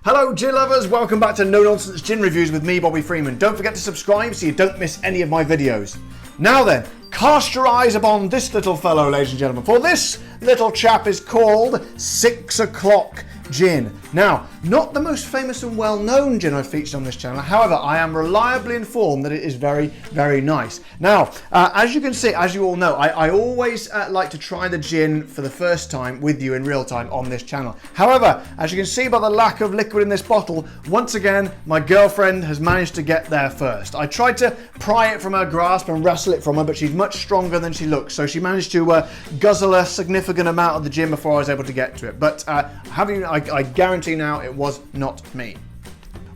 Hello gin lovers, welcome back to No Nonsense Gin Reviews with me, Bobby Freeman. Don't forget to subscribe so you don't miss any of my videos. Now then, cast your eyes upon this little fellow, ladies and gentlemen, for this little chap is called 6 O'Clock Gin. Now, not the most famous and well-known gin I've featured on this channel, however, I am reliably informed that it is very, very nice. Now, as you can see, as you all know, I always like to try the gin for the first time with you in real time on this channel. However, as you can see by the lack of liquid in this bottle, once again, my girlfriend has managed to get there first. I tried to pry it from her grasp and wrestle it from her, but she's much stronger than she looks, so she managed to guzzle a significant amount of the gin before I was able to get to it. But I guarantee now it was not me.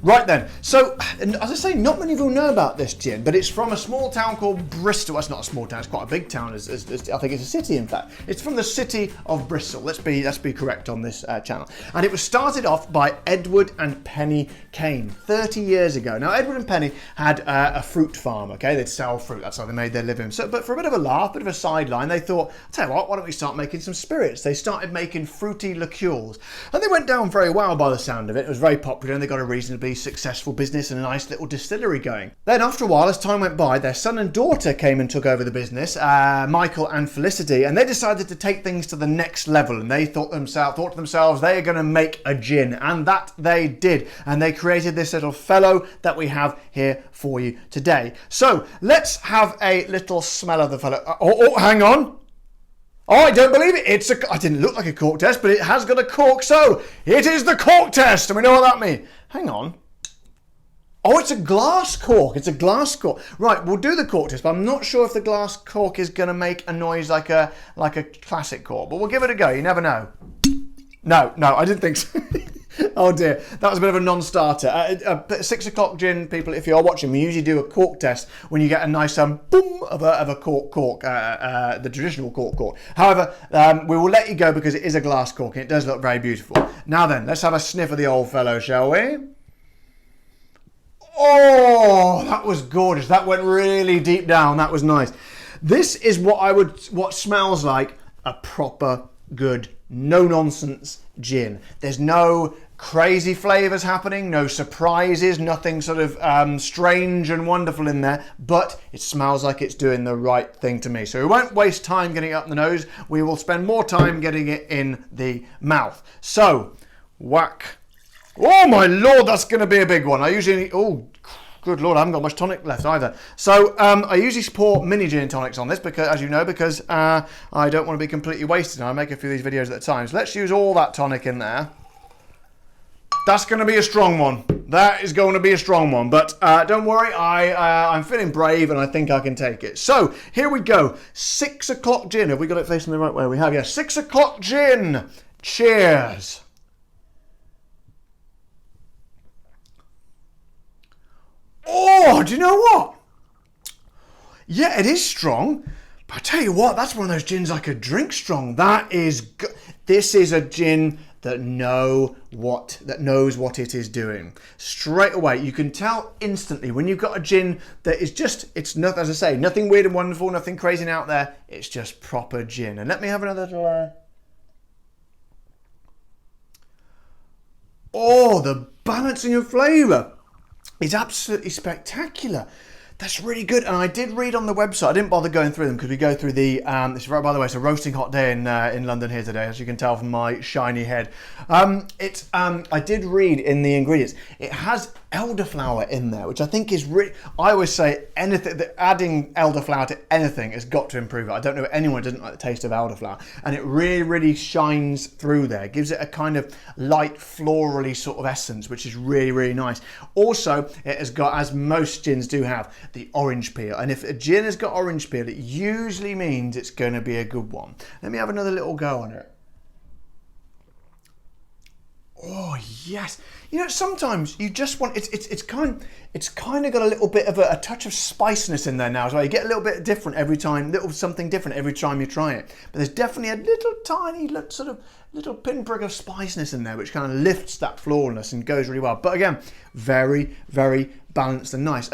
Right then, so as I say, not many people know about this gin, but it's from a small town called Bristol. Well, it's not a small town; it's quite a big town. I think it's a city, in fact. It's from the city of Bristol. Let's be correct on this channel. And it was started off by Edward and Penny Kane 30 years ago. Now, Edward and Penny had a fruit farm. Okay, they'd sell fruit. That's how they made their living. So, but for a bit of a laugh, bit of a sideline, they thought, I'll tell you what, why don't we start making some spirits? They started making fruity liqueurs, and they went down very well by the sound of it. It was very popular, and they got a reasonably successful business and a nice little distillery going. Then after a while, as time went by, their son and daughter came and took over the business, Michael and Felicity, and they decided to take things to the next level, and they thought to themselves they are going to make a gin, and that they did, and they created this little fellow that we have here for you today. So let's have a little smell of the fellow. Oh, hang on. Oh, I don't believe it. I didn't look like a cork test, but it has got a cork, so it is the cork test, and we know what that means. Hang on. Oh, it's a glass cork. It's a glass cork. Right, we'll do the cork test, but I'm not sure if the glass cork is going to make a noise like a classic cork, but we'll give it a go. You never know. No, I didn't think so. Oh dear, that was a bit of a non-starter. 6 O'Clock Gin, people, if you are watching, we usually do a cork test when you get a nice boom of a cork, the traditional cork. However, we will let you go because it is a glass cork and it does look very beautiful. Now then, let's have a sniff of the old fellow, shall we? Oh, that was gorgeous. That went really deep down. That was nice. This is what smells like a proper good, no-nonsense gin. There's no crazy flavors happening, no surprises, nothing sort of strange and wonderful in there, but it smells like it's doing the right thing to me. So we won't waste time getting it up the nose. We will spend more time getting it in the mouth. So, whack. Oh my lord, that's going to be a big one. I usually, oh good lord, I haven't got much tonic left either. So I usually pour mini gin and tonics on this because, as you know, because I don't want to be completely wasted. I make a few of these videos at a time. So let's use all that tonic in there. That's going to be a strong one. That is going to be a strong one. But don't worry, I'm feeling brave and I think I can take it. So here we go. 6 O'Clock Gin. Have we got it facing the right way? We have, yeah. 6 O'Clock Gin. Cheers. Oh, do you know what? Yeah, it is strong. But I tell you what, that's one of those gins I could drink strong. That is good. This is a gin that knows what it is doing. Straight away, you can tell instantly when you've got a gin that is just, it's not, as I say, nothing weird and wonderful, nothing crazy and out there. It's just proper gin. And let me have another little. Oh, the balancing of flavour. It's absolutely spectacular. That's really good. And I did read on the website, I didn't bother going through them because we go through the, by the way, it's a roasting hot day in London here today, as you can tell from my shiny head. I did read in the ingredients, it has elderflower in there, which I think is really, I always say adding elderflower to anything has got to improve it. I don't know anyone who doesn't like the taste of elderflower, and it really, really shines through there. It gives it a kind of light florally sort of essence, which is really, really nice. Also, it has got, as most gins do have, the orange peel, and if a gin has got orange peel, it usually means it's going to be a good one. Let me have another little go on it. Oh yes, you know, sometimes you just want it's kind of got a little bit of a touch of spiciness in there now as well. You get a little bit different every time, something different every time you try it. But there's definitely a little tiny sort of little pinprick of spiciness in there, which kind of lifts that floralness and goes really well. But again, very, very balanced and nice.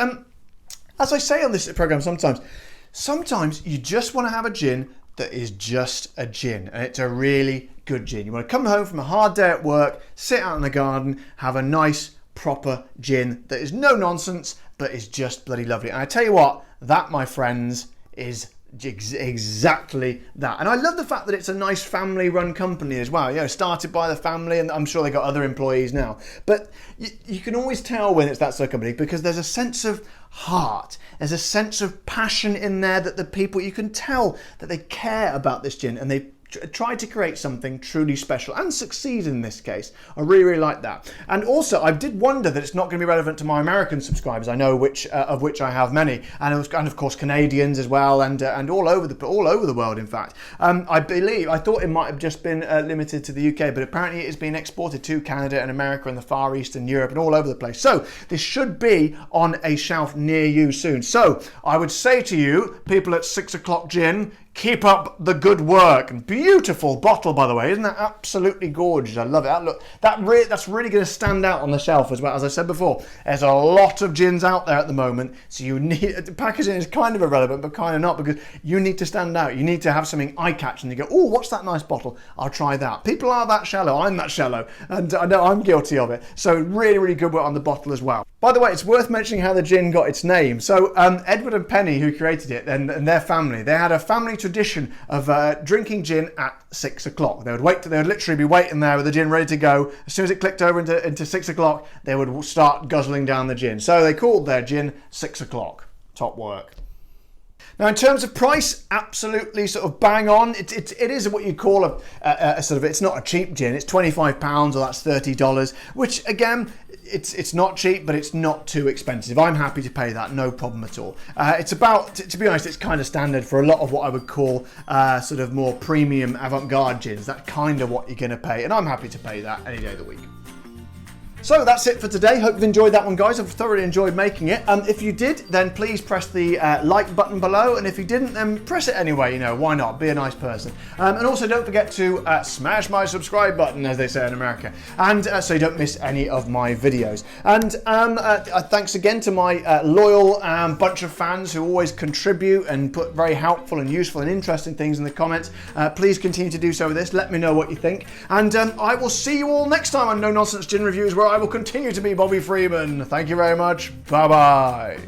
As I say on this program, sometimes you just want to have a gin that is just a gin, and it's a really good gin. You want to come home from a hard day at work, sit out in the garden, have a nice, proper gin that is no nonsense, but is just bloody lovely. And I tell you what, that, my friends, is exactly that. And I love the fact that it's a nice family-run company as well. You know, started by the family, and I'm sure they got other employees now. But you can always tell when it's that sort of company because there's a sense of heart. There's a sense of passion in there that the people, you can tell that they care about this gin and they try to create something truly special and succeed in this case. I really, really like that. And also, I did wonder that it's not going to be relevant to my American subscribers. I know of which I have many, and of course Canadians as well, and all over the world. In fact, I thought it might have just been limited to the UK, but apparently it is being exported to Canada and America and the Far East and Europe and all over the place. So this should be on a shelf near you soon. So I would say to you, people at 6 o'clock gin, keep up the good work. And beautiful bottle, by the way. Isn't that absolutely gorgeous? I love it. Look, that's really going to stand out on the shelf as well. As I said before, there's a lot of gins out there at the moment, so you need, packaging is kind of irrelevant, but kind of not, because you need to stand out. You need to have something eye-catching. You go, oh, what's that nice bottle? I'll try that. People are that shallow. I'm that shallow, and I know I'm guilty of it. So really, really good work on the bottle as well. By the way, it's worth mentioning how the gin got its name. So Edward and Penny, who created it, and their family, they had a family tradition of drinking gin at 6 o'clock. They would literally be waiting there with the gin ready to go. As soon as it clicked over into 6 o'clock, they would start guzzling down the gin. So they called their gin 6 o'clock. Top work. Now, in terms of price, absolutely sort of bang on. It is what you call a sort of, it's not a cheap gin. It's £25 or that's $30, which again, it's not cheap, but it's not too expensive. I'm happy to pay that, no problem at all. It's about, to be honest, it's kind of standard for a lot of what I would call sort of more premium avant-garde gins. That's kind of what you're going to pay, and I'm happy to pay that any day of the week. So that's it for today. Hope you've enjoyed that one, guys. I've thoroughly enjoyed making it. If you did, then please press the like button below. And if you didn't, then press it anyway. You know, why not? Be a nice person. And also don't forget to smash my subscribe button, as they say in America. And so you don't miss any of my videos. And thanks again to my loyal bunch of fans who always contribute and put very helpful and useful and interesting things in the comments. Please continue to do so with this. Let me know what you think. And I will see you all next time on No Nonsense Gin Reviews, where I will continue to be Bobby Freeman. Thank you very much. Bye-bye.